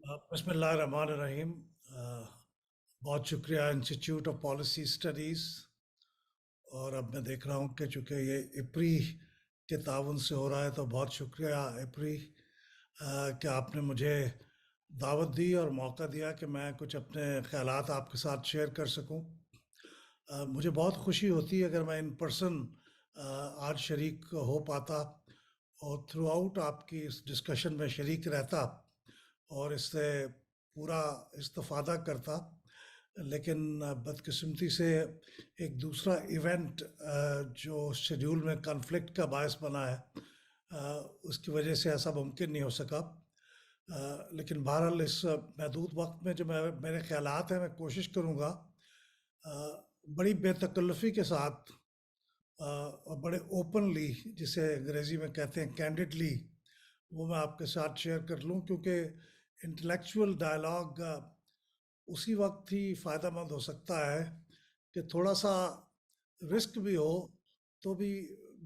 بسم اللہ الرحمن الرحیم۔ بہت شکریہ انسٹیٹیوٹ آف پالیسی اسٹڈیز، اور اب میں دیکھ رہا ہوں کہ چونکہ یہ اپری کے تعاون سے ہو رہا ہے تو بہت شکریہ اپری کہ آپ نے مجھے دعوت دی اور موقع دیا کہ میں کچھ اپنے خیالات آپ کے ساتھ شیئر کر سکوں۔ مجھے بہت خوشی ہوتی ہے اگر میں ان پرسن آج شریک ہو پاتا اور تھرو آؤٹ آپ کی اس ڈسکشن میں شریک رہتا اور اس سے پورا استفادہ کرتا، لیکن بدقسمتی سے ایک دوسرا ایونٹ جو شیڈیول میں کنفلکٹ کا باعث بنا ہے، اس کی وجہ سے ایسا ممکن نہیں ہو سکا۔ لیکن بہرحال اس محدود وقت میں جو میرے خیالات ہیں میں کوشش کروں گا بڑی بے تکلفی کے ساتھ اور بڑے اوپنلی، جسے انگریزی میں کہتے ہیں کینڈڈلی، وہ میں آپ کے ساتھ شیئر کر لوں، کیونکہ انٹلیکچوئل ڈائلاگ اسی وقت ہی فائدہ مند ہو سکتا ہے کہ تھوڑا سا رسک بھی ہو تو بھی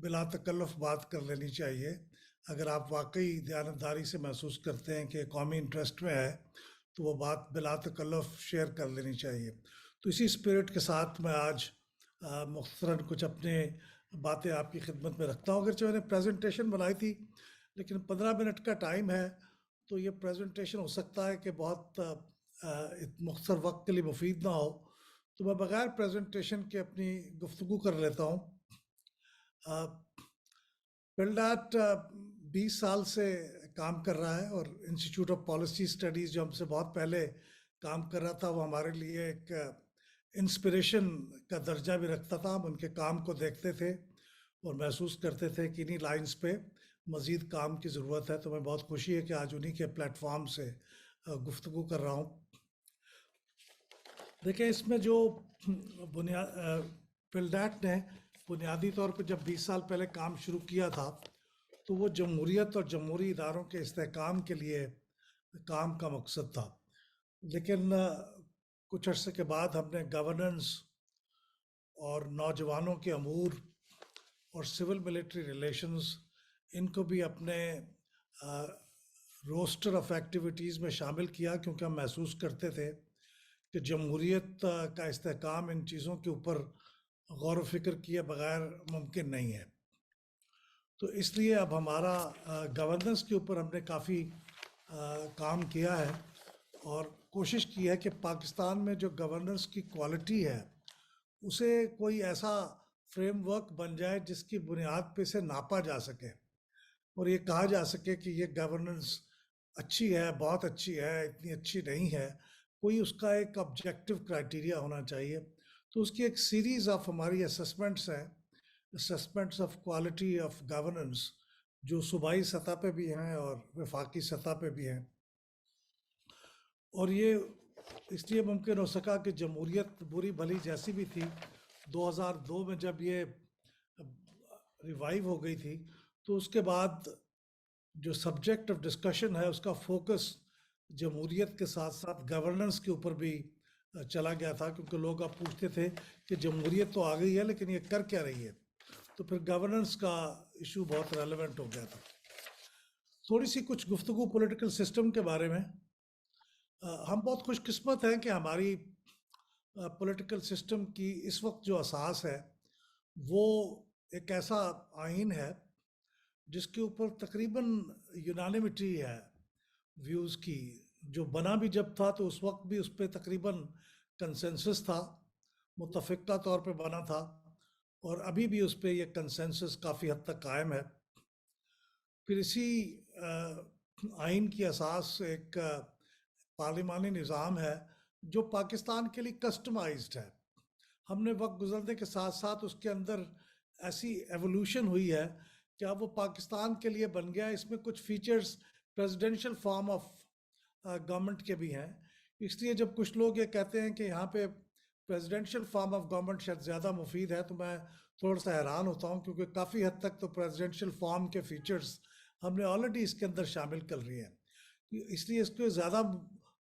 بلا تکلف بات کر لینی چاہیے۔ اگر آپ واقعی دیانتداری سے محسوس کرتے ہیں کہ قومی انٹرسٹ میں ہے تو وہ بات بلا تکلف شیئر کر لینی چاہیے۔ تو اسی اسپرٹ کے ساتھ میں آج مختصراً کچھ اپنے باتیں آپ کی خدمت میں رکھتا ہوں۔ اگرچہ میں نے پریزنٹیشن بنائی تھی لیکن 15 منٹ کا ٹائم ہے تو یہ پریزنٹیشن ہو سکتا ہے کہ بہت مختصر وقت کے لیے مفید نہ ہو، تو میں بغیر پریزنٹیشن کے اپنی گفتگو کر لیتا ہوں۔ پلڈاٹ 20 سال سے کام کر رہا ہے، اور انسٹیٹیوٹ آف پالیسی اسٹڈیز جو ہم سے بہت پہلے کام کر رہا تھا وہ ہمارے لیے ایک انسپریشن کا درجہ بھی رکھتا تھا۔ ہم ان کے کام کو دیکھتے تھے اور محسوس کرتے تھے کہ انہی لائنز پہ مزید کام کی ضرورت ہے، تو میں بہت خوشی ہے کہ آج انہی کے پلیٹ فارم سے گفتگو کر رہا ہوں۔ دیکھیں، اس میں جو پلڈاٹ نے بنیادی طور پہ جب 20 سال پہلے کام شروع کیا تھا تو وہ جمہوریت اور جمہوری اداروں کے استحکام کے لیے کام کا مقصد تھا، لیکن کچھ عرصے کے بعد ہم نے گورننس اور نوجوانوں کے امور اور سول ملٹری ریلیشنز ان کو بھی اپنے روسٹر آف ایکٹیویٹیز میں شامل کیا، کیونکہ ہم محسوس کرتے تھے کہ جمہوریت کا استحکام ان چیزوں کے اوپر غور و فکر کیے بغیر ممکن نہیں ہے۔ تو اس لیے اب ہمارا گورننس کے اوپر ہم نے کافی کام کیا ہے اور کوشش کی ہے کہ پاکستان میں جو گورننس کی کوالٹی ہے اسے کوئی ایسا فریم ورک بن جائے جس کی بنیاد پہ سے ناپا جا سکے اور یہ کہا جا سکے کہ یہ گورننس اچھی ہے، بہت اچھی ہے، اتنی اچھی نہیں ہے۔ کوئی اس کا ایک آبجیکٹو کرائٹیریا ہونا چاہیے۔ تو اس کی ایک سیریز آف ہماری اسسمنٹس ہیں، assessments of quality of governance, جو صوبائی سطح پہ بھی ہیں اور وفاقی سطح پہ بھی ہیں۔ اور یہ اس لیے ممکن ہو سکا کہ جمہوریت بری بھلی جیسی بھی تھی، 2002 میں جب یہ ریوائیو ہو گئی تھی تو اس کے بعد جو سبجیکٹ آف ڈسکشن ہے اس کا فوکس جمہوریت کے ساتھ ساتھ گورننس کے اوپر بھی چلا گیا تھا، کیونکہ لوگ اب پوچھتے تھے کہ جمہوریت تو آ گئی ہے لیکن یہ کر کیا رہی ہے، تو پھر گورننس کا ایشو بہت ریلیونٹ ہو گیا تھا۔ تھوڑی سی کچھ گفتگو پولیٹیکل سسٹم کے بارے میں۔ ہم بہت خوش قسمت ہیں کہ ہماری پولیٹیکل سسٹم کی اس وقت جو اساس ہے وہ ایک ایسا آئین ہے جس کے اوپر تقریباً یونانیمٹی ہے ویوز کی۔ جو بنا بھی جب تھا تو اس وقت بھی اس پہ تقریباً کنسنسس تھا، متفقہ طور پہ بنا تھا، اور ابھی بھی اس پہ یہ کنسنسس کافی حد تک قائم ہے۔ پھر اسی آئین کی اساس ایک پارلیمانی نظام ہے جو پاکستان کے لیے کسٹمائزڈ ہے۔ ہم نے وقت گزرنے کے ساتھ ساتھ اس کے اندر ایسی ایوولوشن ہوئی ہے کہ اب وہ پاکستان کے لیے بن گیا۔ اس میں کچھ features presidential form of government کے بھی ہیں، اس لیے جب کچھ لوگ یہ کہتے ہیں کہ یہاں پہ پریزیڈنشل فارم آف گورنمنٹ شاید زیادہ مفید ہے تو میں تھوڑا سا حیران ہوتا ہوں، کیونکہ کافی حد تک تو پریزیڈنشل فارم کے فیچرز ہم نے آلریڈی اس کے اندر شامل کر لیے ہیں۔ اس لیے اس کو زیادہ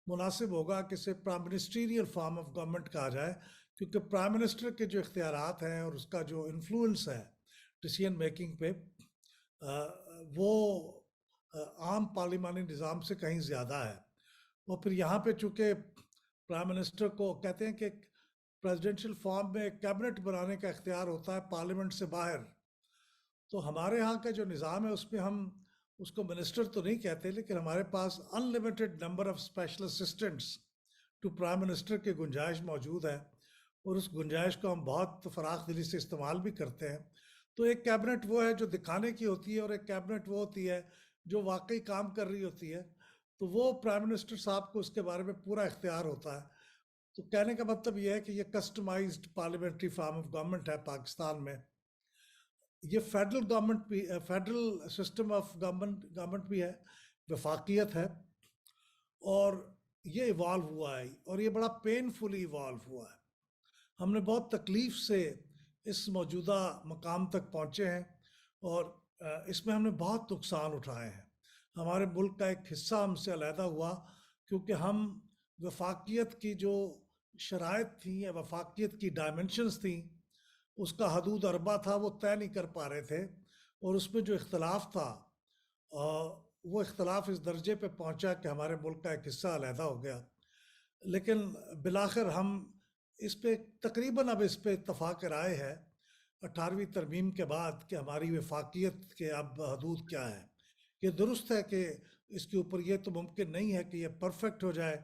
مناسب ہوگا کہ اسے prime ministerial form of government کہا جائے، کیونکہ پرائم منسٹر کے جو اختیارات ہیں اور اس کا جو انفلوئنس ہے ڈیسیژن میکنگ پہ، وہ عام پارلیمانی نظام سے کہیں زیادہ ہے۔ اور پھر یہاں پہ چونکہ پرائم منسٹر کو کہتے ہیں کہ پریزیڈنشیل فارم میں کیبنٹ بنانے کا اختیار ہوتا ہے پارلیمنٹ سے باہر، تو ہمارے ہاں کا جو نظام ہے اس میں ہم اس کو منسٹر تو نہیں کہتے، لیکن ہمارے پاس unlimited number of special assistants to prime minister کی گنجائش موجود ہے، اور اس گنجائش کو ہم بہت فراخ دلی سے استعمال بھی کرتے ہیں۔ تو ایک کیبنٹ وہ ہے جو دکھانے کی ہوتی ہے، اور ایک کیبنٹ وہ ہوتی ہے جو واقعی کام کر رہی ہوتی ہے، تو وہ پرائم منسٹر صاحب کو اس کے بارے میں پورا اختیار ہوتا ہے۔ تو کہنے کا مطلب یہ ہے کہ یہ customised parliamentary form of government ہے پاکستان میں۔ یہ فیڈرل گورنمنٹ بھی، فیڈرل سسٹم آف گورنمنٹ بھی ہے، وفاقیت ہے، اور یہ ایوالو ہوا ہے، اور یہ بڑا پینفلی ایوالو ہوا ہے۔ ہم نے بہت تکلیف سے اس موجودہ مقام تک پہنچے ہیں، اور اس میں ہم نے بہت نقصان اٹھائے ہیں۔ ہمارے ملک کا ایک حصہ ہم سے علیحدہ ہوا کیونکہ ہم وفاقیت کی جو شرائط تھیں یا وفاقیت کی ڈائمنشنز تھیں، اس کا حدود اربع تھا، وہ طے نہیں کر پا رہے تھے، اور اس میں جو اختلاف تھا وہ اختلاف اس درجے پہ پہنچا کہ ہمارے ملک کا ایک حصہ علیحدہ ہو گیا۔ لیکن بالآخر ہم اس پہ تقریباً اب اس پہ اتفاق رائے ہے 18ویں ترمیم کے بعد کہ ہماری وفاقیت کے اب حدود کیا ہے۔ یہ درست ہے کہ اس کے اوپر یہ تو ممکن نہیں ہے کہ یہ پرفیکٹ ہو جائے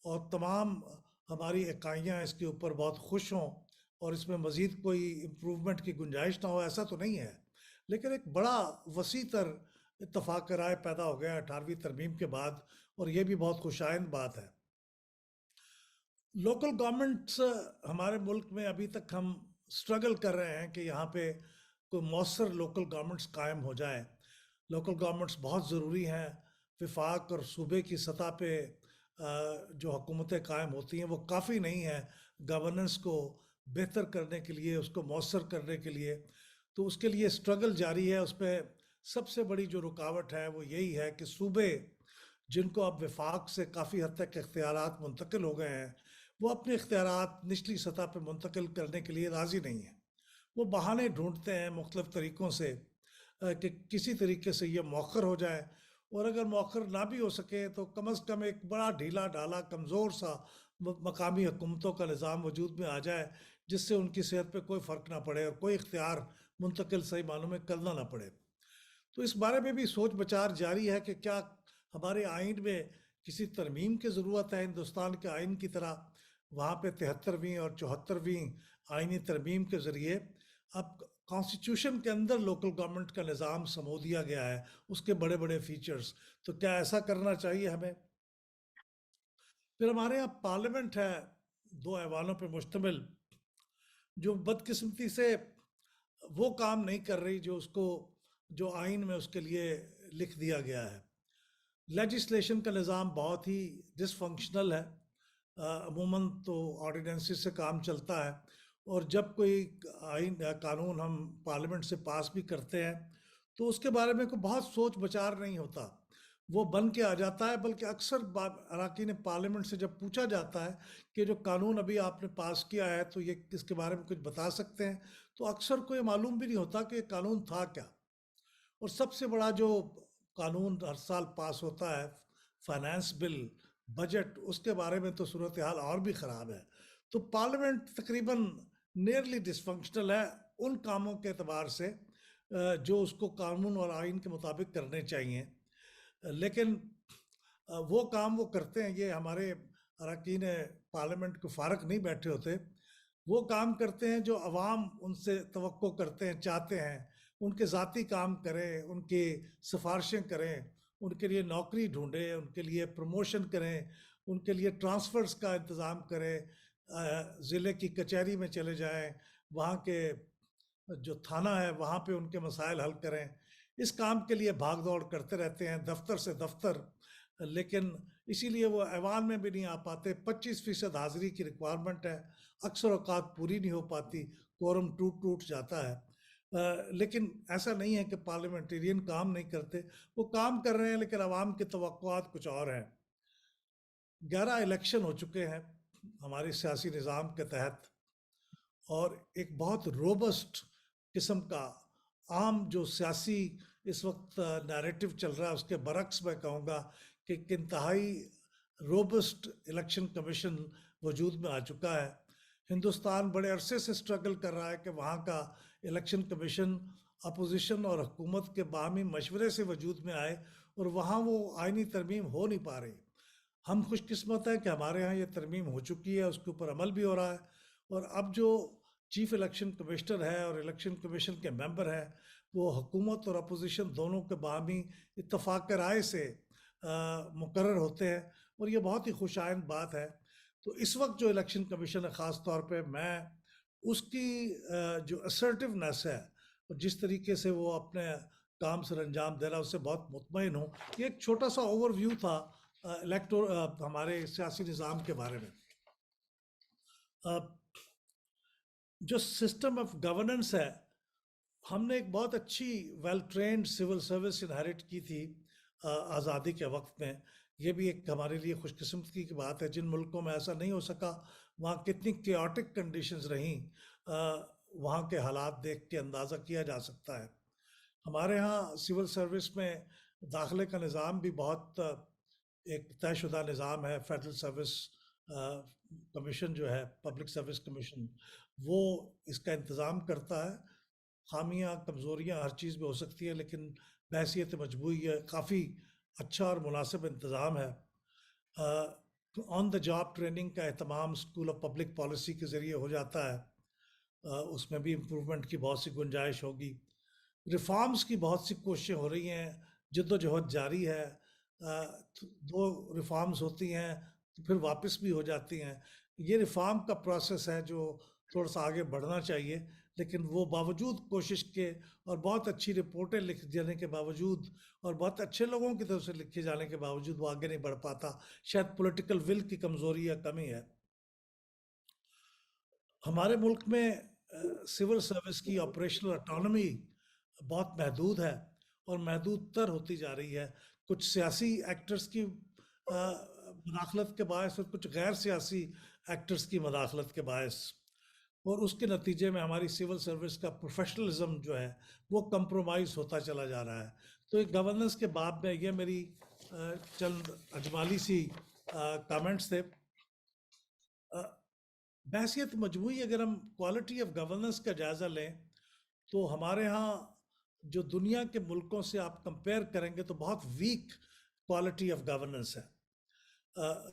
اور تمام ہماری اکائیاں اس کے اوپر بہت خوش ہوں اور اس میں مزید کوئی امپروومنٹ کی گنجائش نہ ہو، ایسا تو نہیں ہے، لیکن ایک بڑا وسیع تر اتفاق رائے پیدا ہو گیا 18ویں ترمیم کے بعد، اور یہ بھی بہت خوشائند بات ہے۔ لوکل گورنمنٹس ہمارے ملک میں ابھی تک ہم سٹرگل کر رہے ہیں کہ یہاں پہ کوئی مؤثر لوکل گورنمنٹس قائم ہو جائے۔ لوکل گورنمنٹس بہت ضروری ہیں، وفاق اور صوبے کی سطح پہ جو حکومتیں قائم ہوتی ہیں وہ کافی نہیں ہیں گورننس کو بہتر کرنے کے لیے، اس کو مؤثر کرنے کے لیے، تو اس کے لیے سٹرگل جاری ہے۔ اس پہ سب سے بڑی جو رکاوٹ ہے وہ یہی ہے کہ صوبے جن کو اب وفاق سے کافی حد تک اختیارات منتقل ہو گئے ہیں، وہ اپنے اختیارات نچلی سطح پہ منتقل کرنے کے لیے راضی نہیں ہیں۔ وہ بہانے ڈھونڈتے ہیں مختلف طریقوں سے کہ کسی طریقے سے یہ مؤخر ہو جائے، اور اگر مؤخر نہ بھی ہو سکے تو کم از کم ایک بڑا ڈھیلا ڈھالا کمزور سا مقامی حکومتوں کا نظام وجود میں آ جائے جس سے ان کی صحت پہ کوئی فرق نہ پڑے اور کوئی اختیار منتقل صحیح معنوں میں کرنا نہ پڑے۔ تو اس بارے میں بھی سوچ بچار جاری ہے کہ کیا ہمارے آئین میں کسی ترمیم کی ضرورت ہے ہندوستان کے آئین کی طرح۔ وہاں پہ 73ویں اور 74ویں آئینی ترمیم کے ذریعے اب کانسٹیٹیوشن کے اندر لوکل گورنمنٹ کا نظام سمو دیا گیا ہے، اس کے بڑے بڑے فیچرز، تو کیا ایسا کرنا چاہیے ہمیں؟ پھر ہمارے یہاں پارلیمنٹ ہے 2 ایوانوں پہ مشتمل، جو بدقسمتی سے وہ کام نہیں کر رہی جو اس کو جو آئین میں اس کے لیے لکھ دیا گیا ہے۔ لیجسلیشن کا نظام بہت ہی ڈس فنکشنل ہے، عموماً تو آرڈیننسز سے کام چلتا ہے، اور جب کوئی آئین قانون ہم پارلیمنٹ سے پاس بھی کرتے ہیں تو اس کے بارے میں کوئی بہت سوچ بچار نہیں ہوتا، وہ بن کے آ جاتا ہے۔ بلکہ اکثر اراکین پارلیمنٹ سے جب پوچھا جاتا ہے کہ جو قانون ابھی آپ نے پاس کیا ہے تو یہ اس کے بارے میں کچھ بتا سکتے ہیں، تو اکثر کو یہ معلوم بھی نہیں ہوتا کہ یہ قانون تھا کیا۔ اور سب سے بڑا جو قانون ہر سال پاس ہوتا ہے فائنانس بل، بجٹ، اس کے بارے میں تو صورتحال اور بھی خراب ہے۔ تو پارلیمنٹ تقریباً نیئرلی ڈس فنکشنل ہے ان کاموں کے اعتبار سے جو اس کو قانون اور آئین کے مطابق کرنے چاہیے، لیکن وہ کام وہ کرتے ہیں، یہ ہمارے اراکین پارلیمنٹ کو فارغ نہیں بیٹھے ہوتے، وہ کام کرتے ہیں جو عوام ان سے توقع کرتے ہیں، چاہتے ہیں، ان کے ذاتی کام کریں، ان کی سفارشیں کریں، ان کے لیے نوکری ڈھونڈیں، ان کے لیے پروموشن کریں، ان کے لیے ٹرانسفرز کا انتظام کریں، ضلع کی کچہری میں چلے جائیں، وہاں کے جو تھانہ ہے وہاں پہ ان کے مسائل حل کریں۔ اس کام کے لیے بھاگ دوڑ کرتے رہتے ہیں دفتر سے دفتر، لیکن اسی لیے وہ ایوان میں بھی نہیں آ پاتے۔ 25% حاضری کی ریکوائرمنٹ ہے، اکثر اوقات پوری نہیں ہو پاتی، کورم ٹوٹ جاتا ہے۔ لیکن ایسا نہیں ہے کہ پارلیمنٹیرین کام نہیں کرتے، وہ کام کر رہے ہیں، لیکن عوام کی توقعات کچھ اور ہیں۔ 11 الیکشن ہو چکے ہیں ہمارے سیاسی نظام کے تحت، اور ایک بہت روبسٹ قسم کا عام جو سیاسی اس وقت نیریٹو چل رہا ہے اس کے برعکس میں کہوں گا کہ ایک انتہائی روبسٹ الیکشن کمیشن وجود میں آ چکا ہے. ہندوستان بڑے عرصے سے اسٹرگل کر رہا ہے کہ وہاں کا الیکشن کمیشن اپوزیشن اور حکومت کے باہمی مشورے سے وجود میں آئے, اور وہاں وہ آئینی ترمیم ہو نہیں پا رہی. ہم خوش قسمت ہیں کہ ہمارے ہاں یہ ترمیم ہو چکی ہے, اس کے اوپر عمل بھی ہو رہا ہے, اور اب جو چیف الیکشن کمشنر ہے اور الیکشن کمیشن کے ممبر ہیں وہ حکومت اور اپوزیشن دونوں کے باہمی اتفاق رائے سے مقرر ہوتے ہیں, اور یہ بہت ہی خوش آئند بات ہے. تو اس وقت جو الیکشن کمیشن ہے, خاص طور پہ میں اس کی جو اسرٹیونیس ہے اور جس طریقے سے وہ اپنے کام سر انجام دے رہا ہے, اس سے بہت مطمئن ہوں. یہ ایک چھوٹا سا اوور ویو تھا ہمارے سیاسی نظام کے بارے میں. جو سسٹم آف گورننس ہے, ہم نے ایک بہت اچھی well trained civil service inherit کی تھی آزادی کے وقت میں. یہ بھی ایک ہمارے لیے خوش قسمتی کی بات ہے. جن ملکوں میں ایسا نہیں ہو سکا, وہاں کتنی کیوٹک کنڈیشنز رہیں, وہاں کے حالات دیکھ کے اندازہ کیا جا سکتا ہے. ہمارے ہاں سول سروس میں داخلے کا نظام بھی بہت ایک طے شدہ نظام ہے. فیڈرل سروس کمیشن جو ہے, پبلک سروس کمیشن, وہ اس کا انتظام کرتا ہے. خامیاں کمزوریاں ہر چیز میں ہو سکتی ہیں, لیکن بحیثیت مجموعی یہ کافی اچھا اور مناسب انتظام ہے. آن دا جاب ٹریننگ کا اہتمام اسکول آف پبلک پالیسی کے ذریعے ہو جاتا ہے. اس میں بھی امپرومنٹ کی بہت سی گنجائش ہوگی. ریفارمز کی بہت سی کوششیں ہو رہی ہیں, جد و جہد جاری ہے. دو ریفارمز ہوتی ہیں تو پھر واپس بھی ہو جاتی ہیں. یہ ریفارم کا پروسیس ہے جو تھوڑا سا آگے بڑھنا چاہیے, لیکن وہ باوجود کوشش کے اور بہت اچھی رپورٹیں لکھ دینے کے باوجود اور بہت اچھے لوگوں کی طرف سے لکھے جانے کے باوجود وہ آگے نہیں بڑھ پاتا. شاید پولیٹیکل ول کی کمزوری یا کمی ہے. ہمارے ملک میں سول سروس کی آپریشنل اٹانومی بہت محدود ہے اور محدود تر ہوتی جا رہی ہے. کچھ سیاسی ایکٹرز کی مداخلت کے باعث اور کچھ غیر سیاسی ایکٹرز کی مداخلت کے باعث, اور اس کے نتیجے میں ہماری سول سروس کا پروفیشنلزم جو ہے وہ کمپرومائز ہوتا چلا جا رہا ہے. تو ایک گورننس کے باب میں یہ میری چند اجمالی سی کامنٹس تھے. بحیثیت مجموعی اگر ہم کوالٹی آف گورننس کا جائزہ لیں تو ہمارے ہاں جو دنیا کے ملکوں سے آپ کمپیئر کریں گے تو بہت ویک کوالٹی آف گورننس ہے.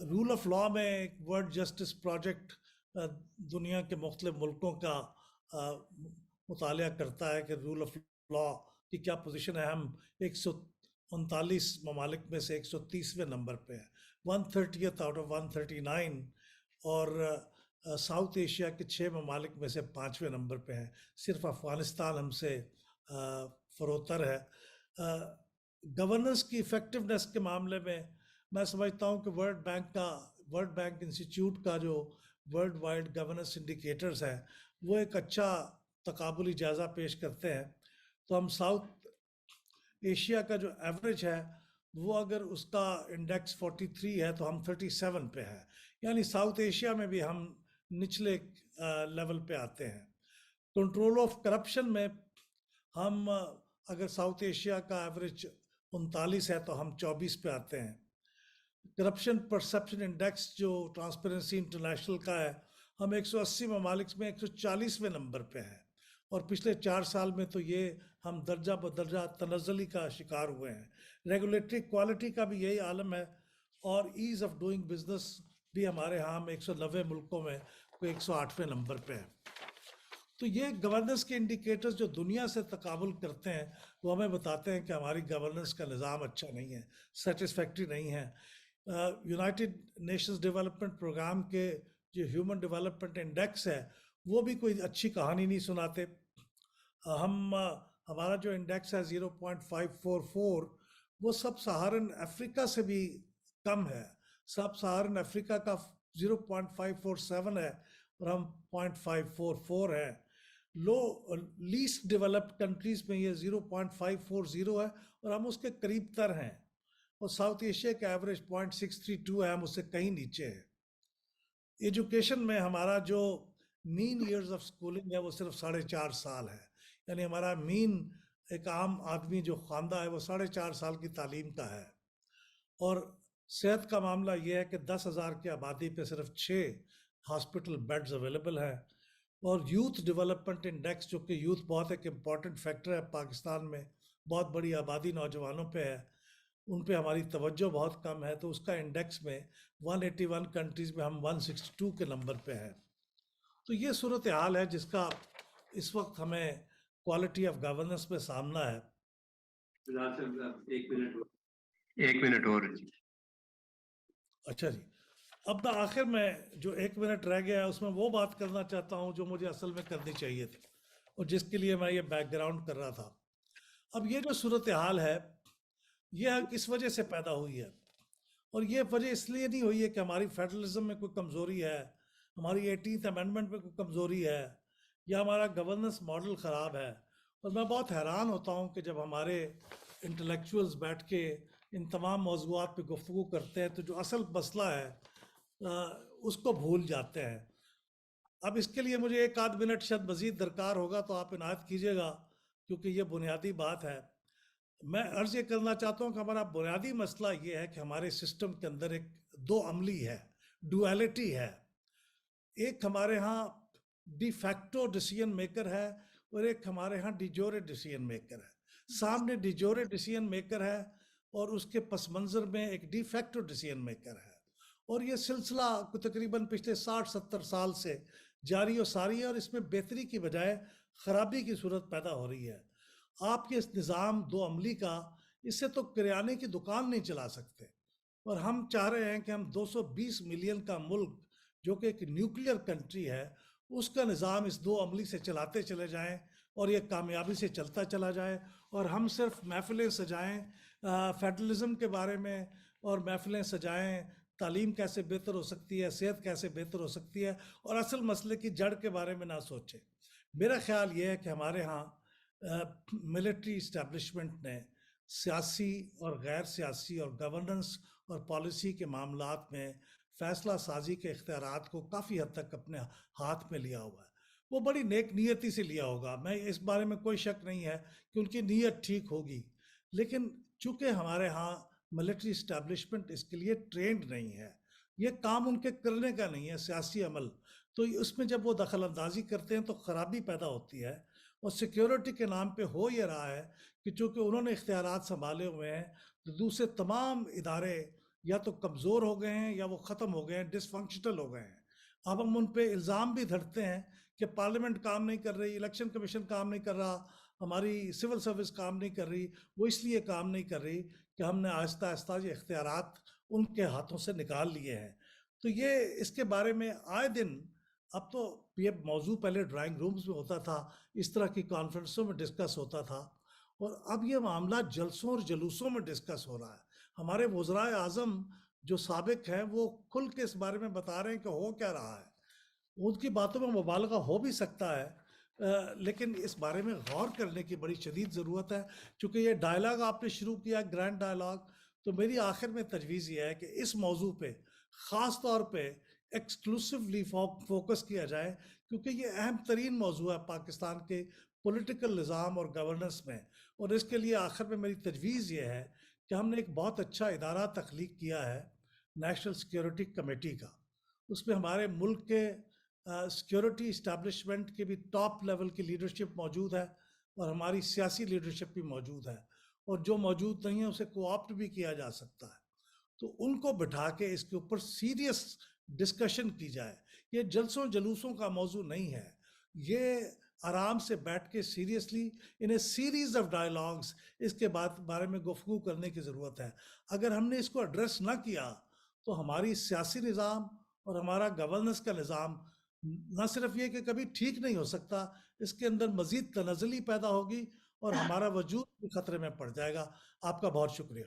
رول آف لاء میں ایک ورلڈ جسٹس پروجیکٹ دنیا کے مختلف ملکوں کا مطالعہ کرتا ہے کہ رول آف لاء کی کیا پوزیشن ہے. ہم 139 ممالک میں سے 130ویں نمبر پہ ہیں, 130th آؤٹ آف 139, اور ساؤتھ ایشیا کے 6 ممالک میں سے 5ویں نمبر پہ ہیں. صرف افغانستان ہم سے فروتر ہے. گورننس کی ایفیکٹونیس کے معاملے میں سمجھتا ہوں کہ ورلڈ بینک انسٹیٹیوٹ کا جو ورلڈ وائڈ گورننس انڈیکیٹرز ہیں وہ ایک اچھا تقابلی جائزہ پیش کرتے ہیں. تو ہم ساؤتھ ایشیا کا جو ایوریج ہے وہ اگر اس کا انڈیکس 43 ہے تو ہم 37 پہ ہے, یعنی ساؤتھ ایشیا میں بھی ہم نچلے لیول پہ آتے ہیں. کنٹرول آف کرپشن میں ہم اگر ساؤتھ ایشیا کا ایوریج 39 ہے تو ہم 24 پہ آتے ہیں. کرپشن پرسپشن انڈیکس جو ٹرانسپیرنسی انٹرنیشنل کا ہے, ہم 180 ممالک میں 140ویں نمبر پہ ہیں, اور پچھلے 4 سال میں تو یہ ہم درجہ بدرجہ تنزلی کا شکار ہوئے ہیں. ریگولیٹری کوالٹی کا بھی یہی عالم ہے, اور ایز آف ڈوئنگ بزنس بھی ہمارے ہاں 190 ملکوں میں کوئی 108ویں نمبر پہ ہے. تو یہ گورننس کے انڈیکیٹرز جو دنیا سے تقابل کرتے ہیں وہ ہمیں بتاتے ہیں کہ ہماری گورننس کا نظام اچھا نہیں ہے, سیٹسفیکٹری نہیں ہے. یونائٹڈ نیشنز ڈیولپمنٹ پروگرام کے جو ہیومن ڈیولپمنٹ انڈیکس ہے وہ بھی کوئی اچھی کہانی نہیں سناتے. ہمارا جو انڈیکس ہے 0.544 وہ سب سہارن افریقہ سے بھی کم ہے. سب سہارن افریقہ کا 0.547 ہے اور ہم 0.544 ہیں. لیسٹ ڈیولپڈ کنٹریز میں یہ 0.540 ہے اور ہم اس کے قریب تر ہیں, اور ساؤتھ ایشیا کا ایوریج 0.632 ہے, ہم اس سے کہیں نیچے ہیں. ایجوکیشن میں ہمارا جو مین ایئرز آف سکولنگ ہے وہ صرف 4.5 سال ہے, یعنی ہمارا مین ایک عام آدمی جو خواندہ ہے وہ 4.5 سال کی تعلیم کا ہے. اور صحت کا معاملہ یہ ہے کہ 10,000 کی آبادی پہ صرف 6 ہاسپٹل بیڈز اویلیبل ہیں، اور یوتھ ڈیولپمنٹ انڈیکس، جو کہ یوتھ بہت ایک امپورٹنٹ فیکٹر ہے پاکستان میں، بہت بڑی آبادی نوجوانوں پہ ہے، ان پہ ہماری توجہ بہت کم ہے، تو اس کا انڈیکس میں 181 کنٹریز میں ہم 162 کے نمبر پہ ہیں۔ تو یہ صورتحال ہے جس کا اس وقت ہمیں کوالٹی آف گورننس میں سامنا ہے۔ ایک منٹ اور۔ اچھا جی، اب میں آخر میں جو 1 منٹ رہ گیا ہے اس میں وہ بات کرنا چاہتا ہوں جو مجھے اصل میں کرنی چاہیے تھی، اور جس کے لیے میں یہ بیک گراؤنڈ کر رہا تھا۔ اب یہ جو صورتحال ہے یہ کس وجہ سے پیدا ہوئی ہے، اور یہ وجہ اس لیے نہیں ہوئی ہے کہ ہماری فیڈرلزم میں کوئی کمزوری ہے، ہماری 18th امینڈمنٹ میں کوئی کمزوری ہے، یا ہمارا گورننس ماڈل خراب ہے۔ اور میں بہت حیران ہوتا ہوں کہ جب ہمارے انٹلیکچوئلز بیٹھ کے ان تمام موضوعات پہ گفتگو کرتے ہیں تو جو اصل مسئلہ ہے اس کو بھول جاتے ہیں۔ اب اس کے لیے مجھے 1 آدھ منٹ شاید مزید درکار ہوگا، تو آپ عنایت کیجیے گا، کیونکہ یہ بنیادی بات ہے۔ میں عرض یہ کرنا چاہتا ہوں کہ ہمارا بنیادی مسئلہ یہ ہے کہ ہمارے سسٹم کے اندر ایک دو عملی ہے، ڈویلٹی ہے۔ ایک ہمارے ہاں ڈی فیکٹو ڈیسیژن میکر ہے، اور ایک ہمارے ہاں ڈی جورے ڈیسیژن میکر ہے۔ سامنے ڈی جورے ڈیسیژن میکر ہے، اور اس کے پس منظر میں ایک ڈی فیکٹو ڈیسیژن میکر ہے، اور یہ سلسلہ تقریباً پچھلے 60-70 سال سے جاری و ساری ہے، اور اس میں بہتری کی بجائے خرابی کی صورت پیدا ہو رہی ہے۔ آپ کے اس نظام دو عملی کا، اس سے تو کریانے کی دکان نہیں چلا سکتے، اور ہم چاہ رہے ہیں کہ ہم 220 ملین کا ملک جو کہ ایک نیوکلیئر کنٹری ہے، اس کا نظام اس دو عملی سے چلاتے چلے جائیں، اور یہ کامیابی سے چلتا چلا جائے، اور ہم صرف محفلیں سجائیں فیڈرلزم کے بارے میں، اور محفلیں سجائیں تعلیم کیسے بہتر ہو سکتی ہے، صحت کیسے بہتر ہو سکتی ہے، اور اصل مسئلے کی جڑ کے بارے میں نہ سوچیں۔ میرا خیال یہ ہے کہ ہمارے ہاں ملٹری اسٹیبلشمنٹ نے سیاسی اور غیر سیاسی اور گورننس اور پالیسی کے معاملات میں فیصلہ سازی کے اختیارات کو کافی حد تک اپنے ہاتھ میں لیا ہوا ہے۔ وہ بڑی نیک نیتی سے لیا ہوگا، میں اس بارے میں کوئی شک نہیں ہے کہ ان کی نیت ٹھیک ہوگی، لیکن چونکہ ہمارے ہاں ملٹری اسٹیبلشمنٹ اس کے لیے ٹرینڈ نہیں ہے، یہ کام ان کے کرنے کا نہیں ہے، سیاسی عمل، تو اس میں جب وہ دخل اندازی کرتے ہیں تو خرابی پیدا ہوتی ہے۔ اور سیکیورٹی کے نام پہ ہو یہ رہا ہے کہ چونکہ انہوں نے اختیارات سنبھالے ہوئے ہیں، تو دوسرے تمام ادارے یا تو کمزور ہو گئے ہیں یا وہ ختم ہو گئے ہیں، ڈس فنکشنل ہو گئے ہیں۔ اب ہم ان پہ الزام بھی دھرتے ہیں کہ پارلیمنٹ کام نہیں کر رہی، الیکشن کمیشن کام نہیں کر رہا، ہماری سول سروس کام نہیں کر رہی۔ وہ اس لیے کام نہیں کر رہی کہ ہم نے آہستہ آہستہ یہ اختیارات ان کے ہاتھوں سے نکال لیے ہیں۔ تو یہ اس کے بارے میں آئے دن، اب تو یہ موضوع پہلے ڈرائنگ رومز میں ہوتا تھا، اس طرح کی کانفرنسوں میں ڈسکس ہوتا تھا، اور اب یہ معاملہ جلسوں اور جلوسوں میں ڈسکس ہو رہا ہے۔ ہمارے وزرائے اعظم جو سابق ہیں وہ کھل کے اس بارے میں بتا رہے ہیں کہ ہو کیا رہا ہے۔ ان کی باتوں میں مبالغہ ہو بھی سکتا ہے، لیکن اس بارے میں غور کرنے کی بڑی شدید ضرورت ہے۔ چونکہ یہ ڈائلاگ آپ نے شروع کیا، گرینڈ ڈائلاگ، تو میری آخر میں تجویز یہ ہے کہ اس موضوع پہ خاص طور پہ ایکسکلوسیولی فوکس کیا جائے، کیونکہ یہ اہم ترین موضوع ہے پاکستان کے پولیٹیکل نظام اور گورننس میں۔ اور اس کے لیے آخر میں میری تجویز یہ ہے کہ ہم نے ایک بہت اچھا ادارہ تخلیق کیا ہے، نیشنل سیکیورٹی کمیٹی کا۔ اس میں ہمارے ملک کے سیکیورٹی اسٹیبلشمنٹ کے بھی ٹاپ لیول کی لیڈرشپ موجود ہے، اور ہماری سیاسی لیڈرشپ بھی موجود ہے، اور جو موجود نہیں ہے اسے کوآپٹ بھی کیا جا سکتا ہے۔ تو ان کو بٹھا کے اس کے اوپر سیریس ڈسکشن کی جائے۔ یہ جلسوں جلوسوں کا موضوع نہیں ہے، یہ آرام سے بیٹھ کے seriously in a series of dialogues اس کے بارے میں گفتگو کرنے کی ضرورت ہے۔ اگر ہم نے اس کو ایڈریس نہ کیا تو ہماری سیاسی نظام اور ہمارا گورننس کا نظام نہ صرف یہ کہ کبھی ٹھیک نہیں ہو سکتا، اس کے اندر مزید تنزلی پیدا ہوگی، اور ہمارا وجود بھی خطرے میں پڑ جائے گا۔ آپ کا بہت شکریہ۔